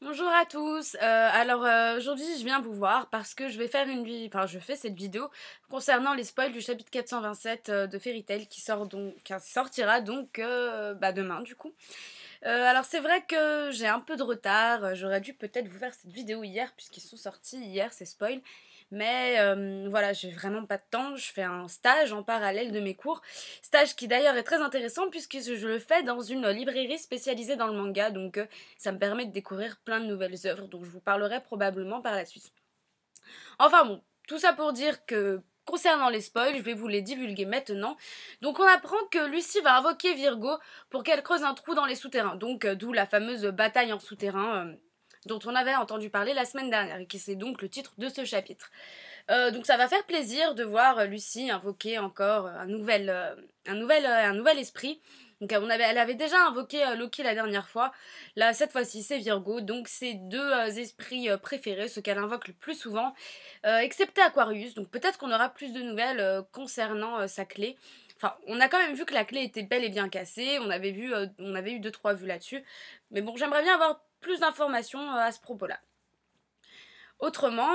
Bonjour à tous, aujourd'hui je viens vous voir parce que je vais faire je fais cette vidéo concernant les spoils du chapitre 427 de Fairy Tail qui sortira donc demain du coup. Alors c'est vrai que j'ai un peu de retard, j'aurais dû peut-être vous faire cette vidéo hier puisqu'ils sont sortis hier ces spoils. Mais voilà, j'ai vraiment pas de temps, je fais un stage en parallèle de mes cours. Stage qui d'ailleurs est très intéressant puisque je le fais dans une librairie spécialisée dans le manga. Donc ça me permet de découvrir plein de nouvelles œuvres dont je vous parlerai probablement par la suite. Enfin bon, tout ça pour dire que concernant les spoils, je vais vous les divulguer maintenant. Donc on apprend que Lucy va invoquer Virgo pour qu'elle creuse un trou dans les souterrains. Donc d'où la fameuse bataille en souterrain dont on avait entendu parler la semaine dernière et qui c'est donc le titre de ce chapitre. Donc ça va faire plaisir de voir Lucy invoquer encore un nouvel esprit. Donc elle avait déjà invoqué Loki la dernière fois. Là cette fois-ci c'est Virgo. Donc c'est deux esprits préférés, ceux qu'elle invoque le plus souvent, excepté Aquarius. Donc peut-être qu'on aura plus de nouvelles concernant sa clé. Enfin, on a quand même vu que la clé était bel et bien cassée. On avait eu 2-3 vues là-dessus. Mais bon, j'aimerais bien avoir plus d'informations à ce propos-là. Autrement,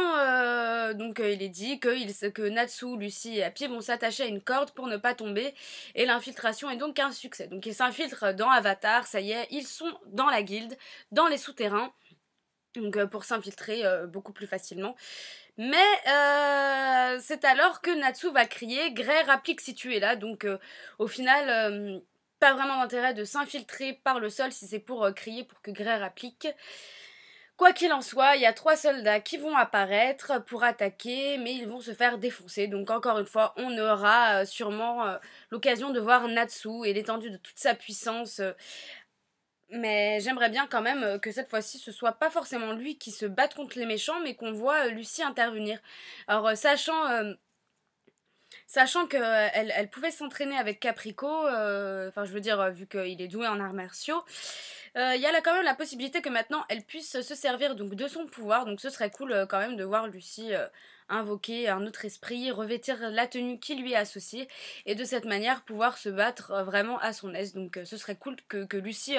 il est dit que Natsu, Lucy et Happy vont s'attacher à une corde pour ne pas tomber et l'infiltration est donc un succès. Donc ils s'infiltrent dans Avatar, ça y est, ils sont dans la guilde, dans les souterrains, donc pour s'infiltrer beaucoup plus facilement. Mais c'est alors que Natsu va crier « Grey, rapplique si tu es là », donc au final, pas vraiment d'intérêt de s'infiltrer par le sol si c'est pour crier pour que Grey rapplique. Quoi qu'il en soit, il y a 3 soldats qui vont apparaître pour attaquer, mais ils vont se faire défoncer. Donc encore une fois, on aura sûrement l'occasion de voir Natsu et l'étendue de toute sa puissance. Mais j'aimerais bien quand même que cette fois-ci, ce soit pas forcément lui qui se batte contre les méchants, mais qu'on voit Lucy intervenir. Alors sachant qu'elle elle pouvait s'entraîner avec Caprico, enfin je veux dire vu qu'il est doué en arts martiaux, il y a là quand même la possibilité que maintenant elle puisse se servir donc de son pouvoir, donc ce serait cool quand même de voir Lucy invoquer un autre esprit, revêtir la tenue qui lui est associée et de cette manière pouvoir se battre vraiment à son aise. Donc ce serait cool que Lucy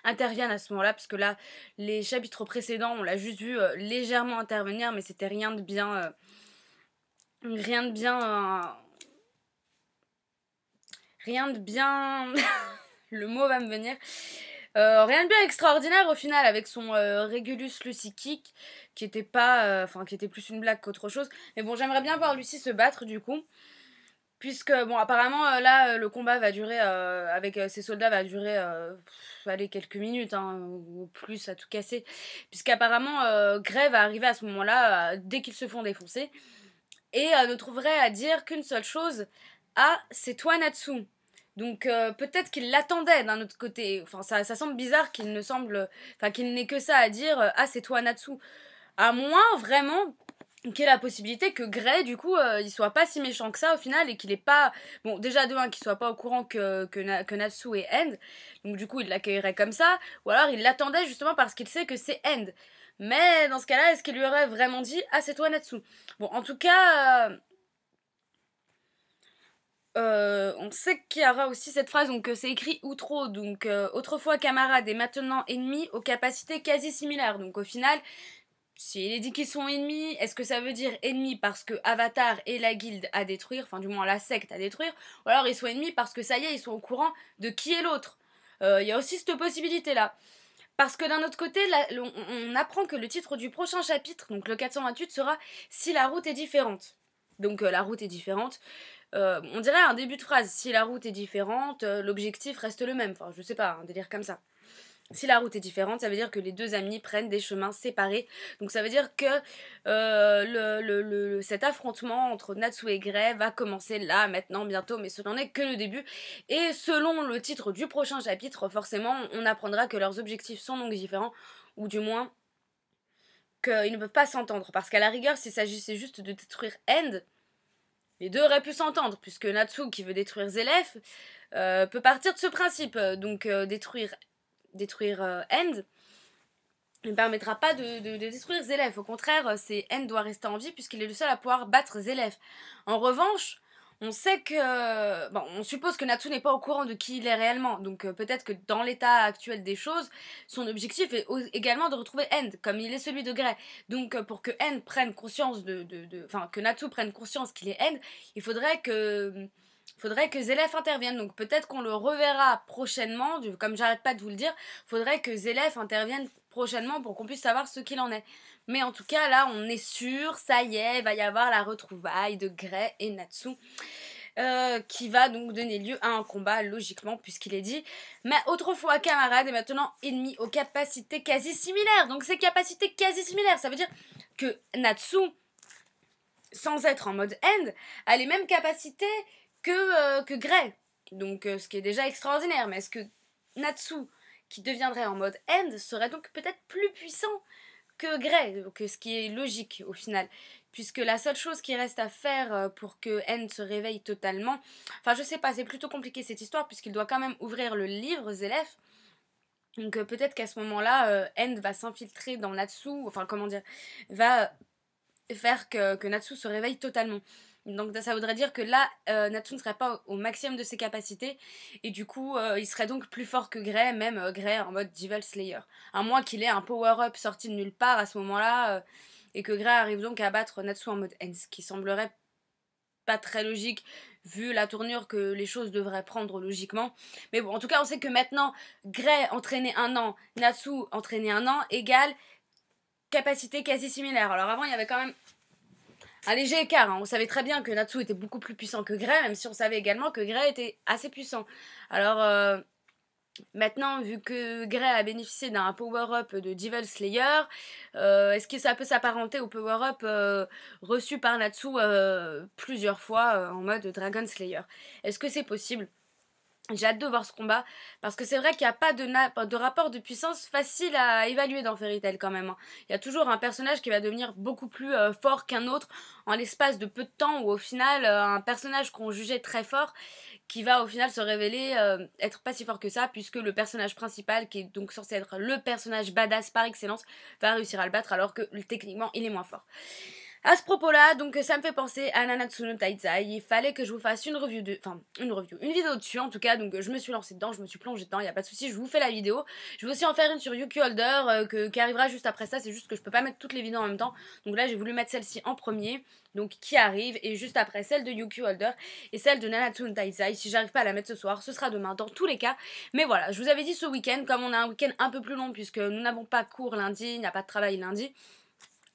intervienne à ce moment-là, parce que là les chapitres précédents on l'a juste vu légèrement intervenir, mais c'était rien de bien... rien de bien... rien de bien... le mot va me venir. Rien de bien extraordinaire au final avec son Regulus Lucy Kick qui était pas, qui était plus une blague qu'autre chose. Mais bon, j'aimerais bien voir Lucy se battre du coup, puisque bon apparemment là le combat va durer avec ses soldats va durer allez, quelques minutes hein, ou plus à tout casser, puisqu'apparemment Grey va arriver à ce moment-là dès qu'ils se font défoncer et ne trouverait à dire qu'une seule chose: ah, c'est toi Natsu. Donc peut-être qu'il l'attendait d'un autre côté. Enfin, ça semble bizarre qu'il ne semble, enfin qu'il n'ait que ça à dire. Ah, c'est toi Natsu. À moins vraiment qu'il y ait la possibilité que Grey, du coup, il soit pas si méchant que ça au final et qu'il est pas, bon déjà de un qu'il soit pas au courant que Natsu est End. Donc du coup il l'accueillerait comme ça. Ou alors il l'attendait justement parce qu'il sait que c'est End. Mais dans ce cas-là, est-ce qu'il lui aurait vraiment dit ah c'est toi Natsu? Bon, en tout cas. On sait qu'il y aura aussi cette phrase, donc c'est écrit outro, donc autrefois camarades et maintenant ennemis aux capacités quasi similaires. Donc au final, s'il est dit qu'ils sont ennemis, est-ce que ça veut dire ennemis parce que Avatar est la guilde à détruire, enfin du moins la secte à détruire, ou alors ils sont ennemis parce que ça y est, ils sont au courant de qui est l'autre. Il y a aussi cette possibilité-là. Parce que d'un autre côté, là, on apprend que le titre du prochain chapitre, donc le 428, sera « Si la route est différente ». Donc la route est différente. On dirait un début de phrase. Si la route est différente, l'objectif reste le même. Enfin, je sais pas, un délire comme ça. Si la route est différente, ça veut dire que les deux amis prennent des chemins séparés. Donc ça veut dire que cet affrontement entre Natsu et Grey va commencer là, maintenant, bientôt, mais ce n'en est que le début. Et selon le titre du prochain chapitre, forcément, on apprendra que leurs objectifs sont donc différents, ou du moins qu'ils ne peuvent pas s'entendre. Parce qu'à la rigueur, s'il s'agissait juste de détruire End, les deux auraient pu s'entendre, puisque Natsu, qui veut détruire Zélef, peut partir de ce principe. Donc détruire End ne permettra pas de détruire Zélef. Au contraire, c'est End doit rester en vie, puisqu'il est le seul à pouvoir battre Zélef. En revanche, On sait que... Bon, on suppose que Natsu n'est pas au courant de qui il est réellement, donc peut-être que dans l'état actuel des choses, son objectif est également de retrouver End, comme il est celui de Grey. Donc pour que End prenne conscience Enfin, que Natsu prenne conscience qu'il est End, il faudrait que... Faudrait que Zélef intervienne, donc peut-être qu'on le reverra prochainement, comme j'arrête pas de vous le dire, faudrait que Zélef intervienne prochainement pour qu'on puisse savoir ce qu'il en est. Mais en tout cas, là, on est sûr, ça y est, il va y avoir la retrouvaille de Grey et Natsu. Qui va donc donner lieu à un combat, logiquement, puisqu'il est dit mais autrefois camarade et maintenant ennemi aux capacités quasi similaires. Donc ces capacités quasi similaires, ça veut dire que Natsu, sans être en mode End, a les mêmes capacités que Grey. Donc ce qui est déjà extraordinaire. Mais est-ce que Natsu, qui deviendrait en mode End, serait donc peut-être plus puissant que Grey, que ce qui est logique au final, puisque la seule chose qui reste à faire pour que End se réveille totalement, enfin je sais pas, c'est plutôt compliqué cette histoire puisqu'il doit quand même ouvrir le livre Zélef, donc peut-être qu'à ce moment-là, End va s'infiltrer dans Natsu, enfin comment dire, va faire que Natsu se réveille totalement. Donc ça voudrait dire que là, Natsu ne serait pas au maximum de ses capacités, et du coup, il serait donc plus fort que Grey, même Grey en mode Devil Slayer. À moins qu'il ait un power-up sorti de nulle part à ce moment-là, et que Grey arrive donc à battre Natsu en mode End, ce qui semblerait pas très logique, vu la tournure que les choses devraient prendre logiquement. Mais bon, en tout cas, on sait que maintenant, Grey entraîné 1 an, Natsu entraîné 1 an, égale capacité quasi similaire. Alors avant, il y avait quand même un léger écart, hein. On savait très bien que Natsu était beaucoup plus puissant que Grey, même si on savait également que Grey était assez puissant. Alors maintenant, vu que Grey a bénéficié d'un power-up de Devil Slayer, est-ce que ça peut s'apparenter au power-up reçu par Natsu plusieurs fois en mode Dragon Slayer? Est-ce que c'est possible? J'ai hâte de voir ce combat, parce que c'est vrai qu'il n'y a pas de rapport de puissance facile à évaluer dans Fairy Tail quand même. Il y a toujours un personnage qui va devenir beaucoup plus fort qu'un autre en l'espace de peu de temps, où au final, un personnage qu'on jugeait très fort, qui va au final se révéler être pas si fort que ça, puisque le personnage principal, qui est donc censé être le personnage badass par excellence, va réussir à le battre alors que techniquement il est moins fort. À ce propos-là, donc ça me fait penser à Nanatsu no Taizai. Il fallait que je vous fasse une vidéo dessus en tout cas. Donc je me suis lancée dedans, je me suis plongée dedans, il n'y a pas de souci, je vous fais la vidéo. Je vais aussi en faire une sur Yuki Holder qui arrivera juste après ça. C'est juste que je peux pas mettre toutes les vidéos en même temps. Donc là j'ai voulu mettre celle-ci en premier, donc qui arrive, et juste après celle de Yuki Holder et celle de Nanatsu no Taizai. Si j'arrive pas à la mettre ce soir, ce sera demain dans tous les cas. Mais voilà, je vous avais dit ce week-end, comme on a un week-end un peu plus long puisque nous n'avons pas cours lundi, il n'y a pas de travail lundi,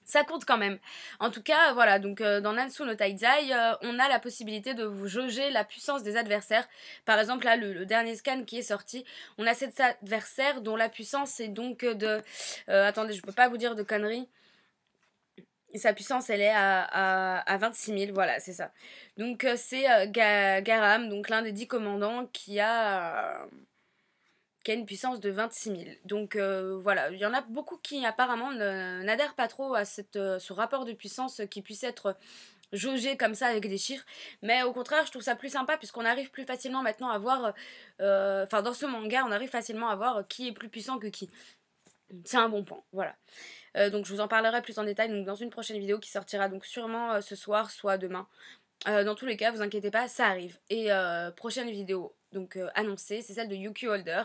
ça compte quand même. En tout cas, voilà, donc dans Nanatsu no Taizai, on a la possibilité de vous jauger la puissance des adversaires. Par exemple, là, le dernier scan qui est sorti, on a cet adversaire dont la puissance est donc de... attendez, je peux pas vous dire de conneries. Sa puissance, elle est à 26 000, voilà, c'est ça. Donc c'est Garam, donc l'un des 10 commandants qui a une puissance de 26 000. Donc voilà, il y en a beaucoup qui apparemment n'adhèrent pas trop à ce rapport de puissance qui puisse être jaugé comme ça avec des chiffres. Mais au contraire, je trouve ça plus sympa puisqu'on arrive plus facilement maintenant à voir, enfin dans ce manga, on arrive facilement à voir qui est plus puissant que qui. C'est un bon point, voilà. Donc je vous en parlerai plus en détail donc, dans une prochaine vidéo qui sortira donc sûrement ce soir, soit demain. Dans tous les cas, vous inquiétez pas, ça arrive. Et prochaine vidéo, donc annoncée, c'est celle de Yuki Holder.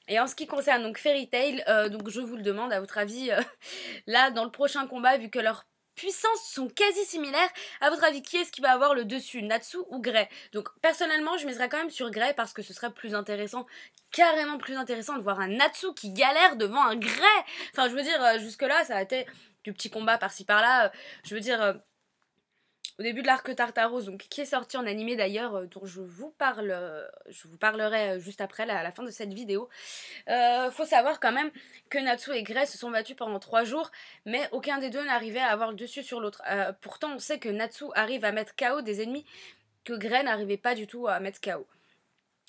Et en ce qui concerne donc Fairy Tail, donc je vous le demande à votre avis, là dans le prochain combat, vu que leurs puissances sont quasi similaires, à votre avis qui est-ce qui va avoir le dessus, Natsu ou Grey? Donc personnellement je miserais quand même sur Grey parce que ce serait plus intéressant, carrément plus intéressant de voir un Natsu qui galère devant un Grey. Enfin je veux dire, jusque là ça a été du petit combat par-ci par-là, je veux dire... au début de l'arc Tartaros, donc qui est sorti en animé d'ailleurs, dont je vous parlerai juste après la fin de cette vidéo. Faut savoir quand même que Natsu et Grey se sont battus pendant 3 jours, mais aucun des deux n'arrivait à avoir le dessus sur l'autre. Pourtant, on sait que Natsu arrive à mettre KO des ennemis que Grey n'arrivait pas du tout à mettre KO.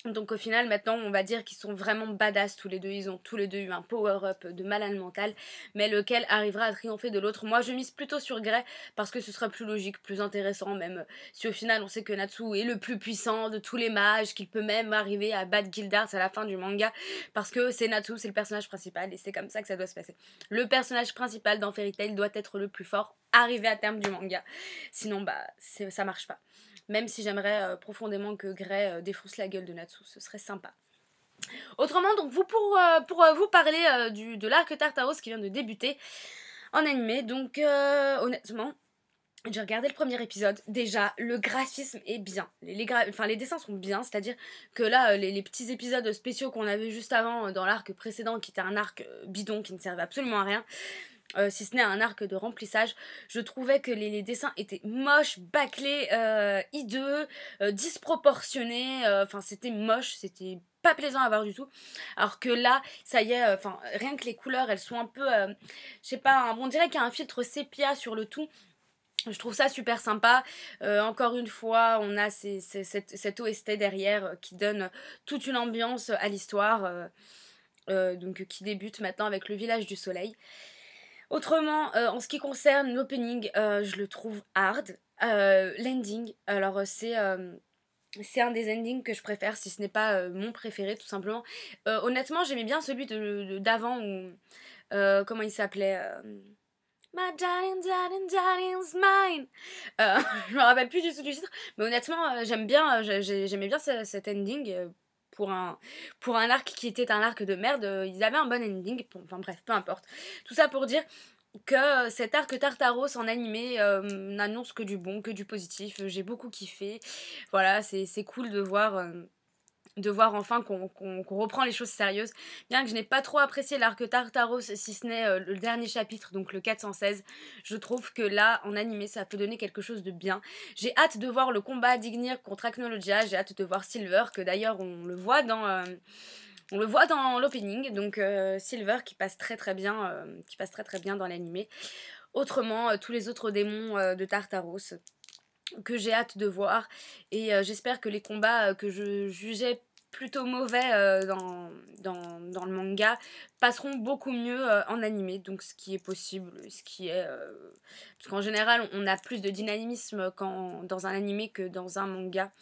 Donc au final maintenant on va dire qu'ils sont vraiment badass tous les deux, ils ont tous les deux eu un power-up de malade mental, mais lequel arrivera à triompher de l'autre. Moi je mise plutôt sur Grey parce que ce sera plus logique, plus intéressant, même si au final on sait que Natsu est le plus puissant de tous les mages, qu'il peut même arriver à battre Gildarts à la fin du manga, parce que c'est Natsu, c'est le personnage principal et c'est comme ça que ça doit se passer. Le personnage principal dans Fairy Tail doit être le plus fort, arrivé à terme du manga, sinon bah ça marche pas. même si j'aimerais profondément que Grey défonce la gueule de Natsu, ce serait sympa. Autrement, donc pour vous parler de l'arc Tartaros qui vient de débuter en animé, donc honnêtement, j'ai regardé le premier épisode, déjà le graphisme est bien, les dessins sont bien, c'est-à-dire que là les petits épisodes spéciaux qu'on avait juste avant dans l'arc précédent qui était un arc bidon qui ne servait absolument à rien, si ce n'est un arc de remplissage, je trouvais que les dessins étaient moches, bâclés, hideux, disproportionnés, enfin c'était moche, c'était pas plaisant à voir du tout, alors que là ça y est, enfin rien que les couleurs elles sont un peu, je sais pas, on dirait qu'il y a un filtre sépia sur le tout. Je trouve ça super sympa. Encore une fois, on a cette OST derrière qui donne toute une ambiance à l'histoire, donc qui débute maintenant avec le village du soleil. Autrement, en ce qui concerne l'opening, je le trouve hard. L'ending, alors c'est un des endings que je préfère, si ce n'est pas mon préféré tout simplement. Honnêtement, j'aimais bien celui d'avant où... comment il s'appelait My darling's mine. Je me rappelle plus du tout du titre, mais honnêtement, j'aimais bien cet ending. Pour un arc qui était un arc de merde, ils avaient un bon ending. Enfin bref, peu importe. Tout ça pour dire que cet arc Tartaros en animé n'annonce que du bon, que du positif. J'ai beaucoup kiffé. Voilà, c'est cool de voir enfin qu'on reprend les choses sérieuses. Bien que je n'ai pas trop apprécié l'arc Tartaros, si ce n'est le dernier chapitre, donc le 416, je trouve que là, en animé, ça peut donner quelque chose de bien. J'ai hâte de voir le combat d'Ignir contre Acnologia, j'ai hâte de voir Silver, que d'ailleurs on le voit dans l'opening, donc Silver qui passe très très bien dans l'animé. Autrement, tous les autres démons de Tartaros que j'ai hâte de voir, et j'espère que les combats que je jugeais plutôt mauvais dans le manga passeront beaucoup mieux en animé, donc ce qui est possible, parce qu'en général on a plus de dynamisme dans un animé que dans un manga.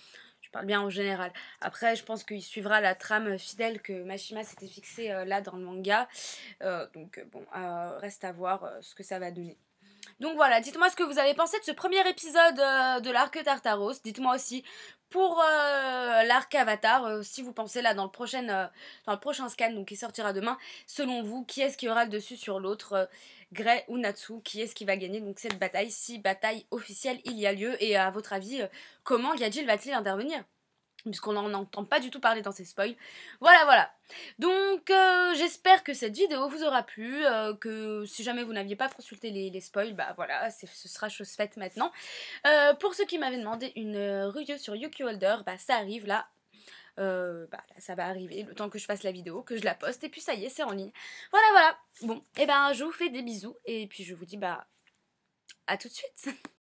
Je parle bien en général. Après, je pense qu'il suivra la trame fidèle que Mashima s'était fixée là dans le manga. Donc bon, reste à voir ce que ça va donner. Donc voilà, dites-moi ce que vous avez pensé de ce premier épisode de l'arc Tartaros. Dites-moi aussi pour l'arc Avatar, si vous pensez là dans le prochain scan donc qui sortira demain, selon vous, qui est-ce qui aura le dessus sur l'autre, Grey ou Natsu, qui est-ce qui va gagner donc cette bataille, si bataille officielle il y a lieu, et à votre avis, comment Gyajil va-t-il intervenir ? Puisqu'on n'en entend pas du tout parler dans ces spoils. Voilà. Donc j'espère que cette vidéo vous aura plu, que si jamais vous n'aviez pas consulté les spoils, bah voilà, ce sera chose faite maintenant. Pour ceux qui m'avaient demandé une review sur Yuki Holder, bah ça arrive là. Là, ça va arriver le temps que je fasse la vidéo, que je la poste, et puis ça y est, c'est en ligne. Voilà. Bon, et ben je vous fais des bisous, et puis je vous dis bah à tout de suite.